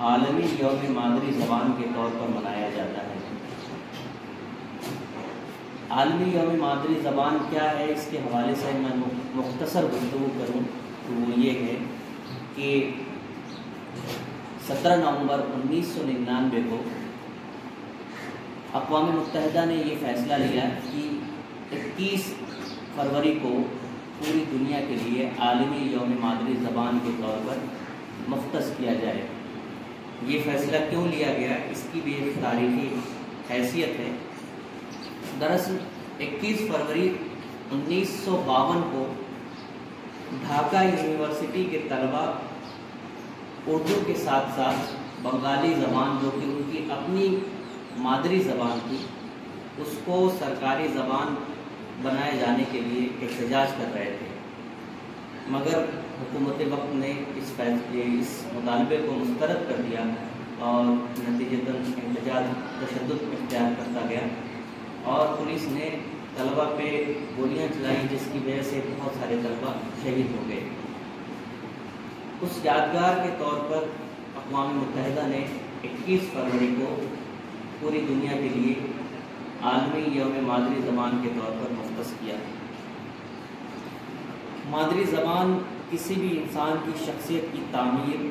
عالمی یوم مادری زبان کے طور پر منایا جاتا ہے۔ عالمی یوم مادری زبان کیا ہے، اس کے حوالے سے میں مختصر گفتگو کروں تو وہ یہ ہے کہ 17 نومبر 1999 کو اقوام متحدہ نے یہ فیصلہ لیا کہ 21 فروری کو پوری دنیا کے لیے عالمی یوم مادری زبان کے طور پر مختص کیا جائے۔ یہ فیصلہ کیوں لیا گیا، اس کی بھی ایک تاریخی حیثیت ہے۔ دراصل 21 فروری 1952 کو ڈھاکہ یونیورسٹی کے طلباء اردو کے ساتھ ساتھ بنگالی زبان جو کہ ان کی اپنی مادری زبان تھی اس کو سرکاری زبان بنائے جانے کے لیے احتجاج کر رہے تھے، مگر حکومت وقت نے اس مطالبے کو مسترد کر دیا اور نتیجتاً احتجاج تشدد اختیار کرتا گیا اور پولیس نے طلباء پہ گولیاں چلائیں، جس کی وجہ سے بہت سارے طلباء شہید ہو گئے۔ اس یادگار کے طور پر اقوام متحدہ نے 21 فروری کو پوری دنیا کے لیے عالمی یوم مادری زبان کے طور پر مختص کیا۔ مادری زبان کسی بھی انسان کی شخصیت کی تعمیر،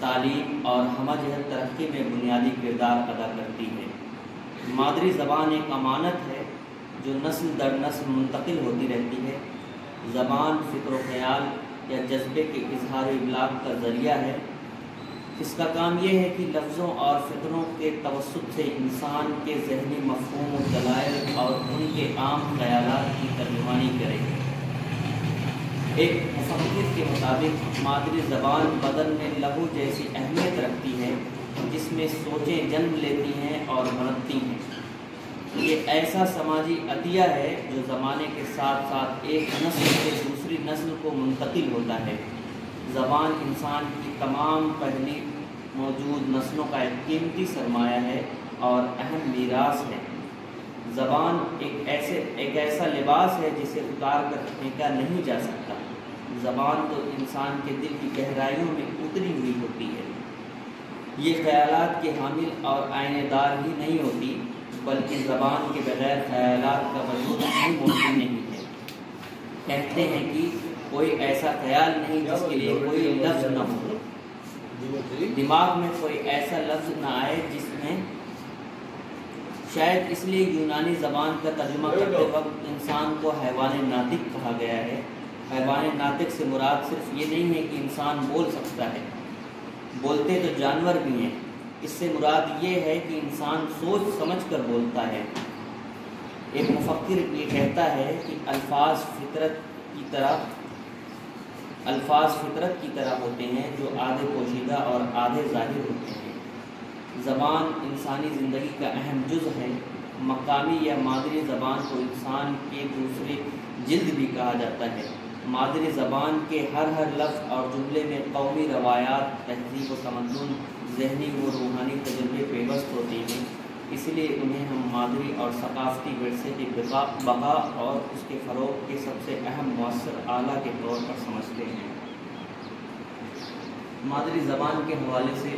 تعلیم اور ہمہ جہت ترقی میں بنیادی کردار ادا کرتی ہے۔ مادری زبان ایک امانت ہے جو نسل در نسل منتقل ہوتی رہتی ہے۔ زبان فکر و خیال یا جذبے کے اظہار و ابلاغ کا ذریعہ ہے۔ اس کا کام یہ ہے کہ لفظوں اور فکروں کے توسط سے انسان کے ذہنی مفہوم و دلائل اور ان کے عام خیالات کی ترجمانی کرے۔ ایک مفکر کے مطابق مادری زبان بدن میں لہو جیسی اہمیت رکھتی ہے جس میں سوچیں جنم لیتی ہیں اور بنتی ہیں۔ یہ ایسا سماجی عطیہ ہے جو زمانے کے ساتھ ساتھ ایک نسل سے دوسری نسل کو منتقل ہوتا ہے۔ زبان انسان کی تمام پہلی موجود نسلوں کا ایک قیمتی سرمایہ ہے اور اہم میراث ہے۔ زبان ایک ایسا لباس ہے جسے اتار کر پھینکا نہیں جا سکتا۔ زبان تو انسان کے دل کی گہرائیوں میں اتری ہوئی ہوتی ہے۔ یہ خیالات کے حامل اور آئینے دار ہی نہیں ہوتی، بلکہ زبان کے بغیر خیالات کا وجود بھی ممکن نہیں ہے۔ کہتے ہیں کہ کوئی ایسا خیال نہیں جس کے لیے کوئی لفظ نہ ہو، دماغ میں کوئی ایسا لفظ نہ آئے جس میں شاید اس لیے یونانی زبان کا ترجمہ کرتے وقت انسان کو حیوان ناطق کہا گیا ہے۔ حیوان ناطق سے مراد صرف یہ نہیں ہے کہ انسان بول سکتا ہے، بولتے تو جانور بھی ہیں۔ اس سے مراد یہ ہے کہ انسان سوچ سمجھ کر بولتا ہے۔ ایک مفکر یہ کہتا ہے کہ الفاظ فطرت کی طرح ہوتے ہیں جو آدھے پوشیدہ اور آدھے ظاہر ہوتے ہیں۔ زبان انسانی زندگی کا اہم جز ہے۔ مقامی یا مادری زبان کو انسان کے دوسرے جلد بھی کہا جاتا ہے۔ مادری زبان کے ہر لفظ اور جملے میں قومی روایات، تہذیب و تمدن، ذہنی و روحانی تجربے پیوست ہوتے ہیں، اس لیے انہیں ہم مادری اور ثقافتی ورثے کی بقا اور اس کے فروغ کے سب سے اہم مؤثر آلہ کے طور پر سمجھتے ہیں۔ مادری زبان کے حوالے سے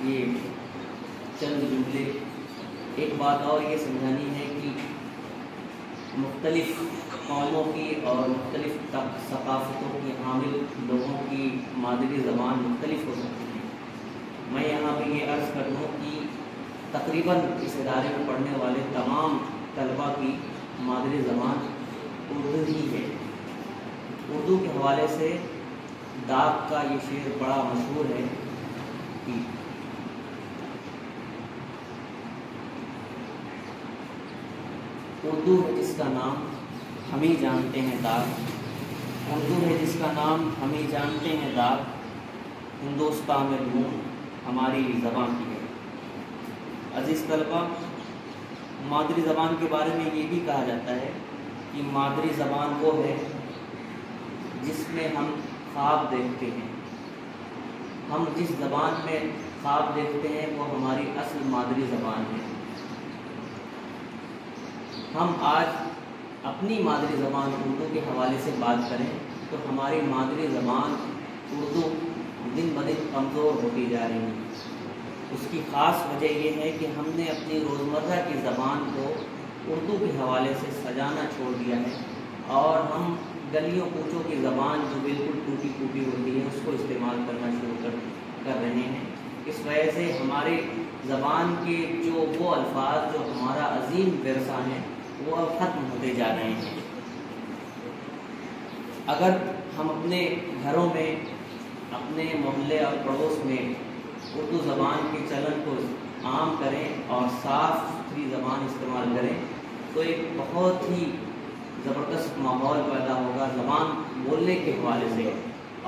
یہ چند جملے، ایک بات اور یہ سمجھانی ہے کہ مختلف قوموں کی اور مختلف ثقافتوں کے حامل لوگوں کی مادری زبان مختلف ہو سکتی ہے۔ میں یہاں پہ یہ عرض کر دوں کہ تقریباً اس ادارے میں پڑھنے والے تمام طلباء کی مادری زبان اردو ہی ہے۔ اردو کے حوالے سے داغ کا یہ شعر بڑا مشہور ہے کہ اردو ہے جس کا نام ہم ہی جانتے ہیں داغ، اردو ہے جس کا نام ہم ہی جانتے ہیں داغ، ہندوستان میں دھوم ہماری زبان کی ہے۔ عزیز طلبہ، مادری زبان کے بارے میں یہ بھی کہا جاتا ہے کہ مادری زبان وہ ہے جس میں ہم خواب دیکھتے ہیں۔ ہم جس زبان میں خواب دیکھتے ہیں وہ ہماری اصل مادری زبان ہے۔ ہم آج اپنی مادری زبان اردو کے حوالے سے بات کریں تو ہماری مادری زبان اردو دن بدن کمزور ہوتی جا رہی ہیں۔ اس کی خاص وجہ یہ ہے کہ ہم نے اپنی روزمرہ کی زبان کو اردو کے حوالے سے سجانا چھوڑ دیا ہے، اور ہم گلیوں کوچوں کی زبان جو بالکل ٹوٹی پھوٹی ہوتی ہے اس کو استعمال کرنا شروع کر رہے ہیں۔ اس وجہ سے ہماری زبان کے جو وہ الفاظ جو ہمارا عظیم ورثہ ہیں وہ اب ختم ہوتے جا رہے ہیں۔ اگر ہم اپنے گھروں میں، اپنے محلے اور پڑوس میں اردو زبان کے چلن کو عام کریں اور صاف ستھری زبان استعمال کریں تو ایک بہت ہی زبردست ماحول پیدا ہوگا زبان بولنے کے حوالے سے۔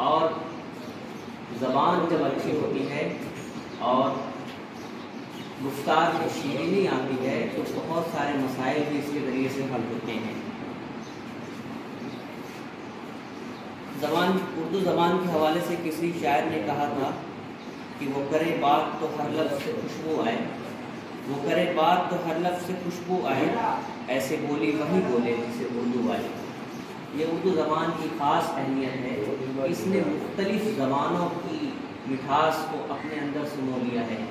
اور زبان جب اچھی ہوتی ہے اور گفتار میں شیرینی آتی ہے تو بہت سارے مسائل بھی اس کے ذریعے سے حل ہوتے ہیں۔ اردو زبان کے حوالے سے کسی شاعر نے کہا تھا کہ وہ کرے بات تو ہر لفظ سے خوشبو آئے، وہ کرے بات تو ہر لفظ سے خوشبو آئے، ایسے بولی وہی بولے جسے اردو آئے۔ یہ اردو زبان کی خاص اہمیت ہے، اس نے مختلف زبانوں کی مٹھاس کو اپنے اندر سمو لیا ہے۔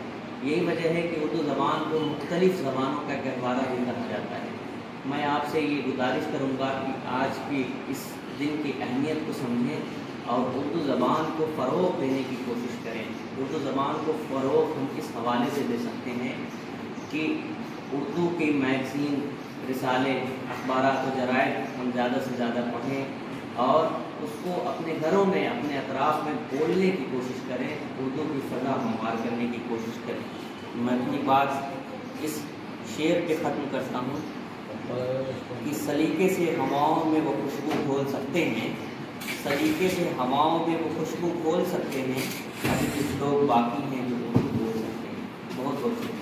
یہی وجہ ہے کہ اردو زبان کو مختلف زبانوں کا گہوارہ بھی کہا جاتا ہے۔ میں آپ سے یہ گزارش کروں گا کہ آج کی اس دن کی اہمیت کو سمجھیں اور اردو زبان کو فروغ دینے کی کوشش کریں۔ اردو زبان کو فروغ ہم اس حوالے سے دے سکتے ہیں کہ اردو کی میگزین، رسالے، اخبارات و جرائد ہم زیادہ سے زیادہ پڑھیں اور اس کو اپنے گھروں میں، اپنے اطراف میں بولنے کی کوشش کریں، اردو کی فضا ہموار کرنے کی کوشش کریں۔ میں اپنی بات اس شعر پہ ختم کرتا ہوں کہ سلیقے سے ہواؤں میں وہ خوشبو گھول سکتے ہیں، سلیقے سے ہواؤں میں وہ خوشبو گھول سکتے ہیں، ابھی کچھ لوگ باقی ہیں جو اردو بول سکتے ہیں۔ بہت بہت شکریہ۔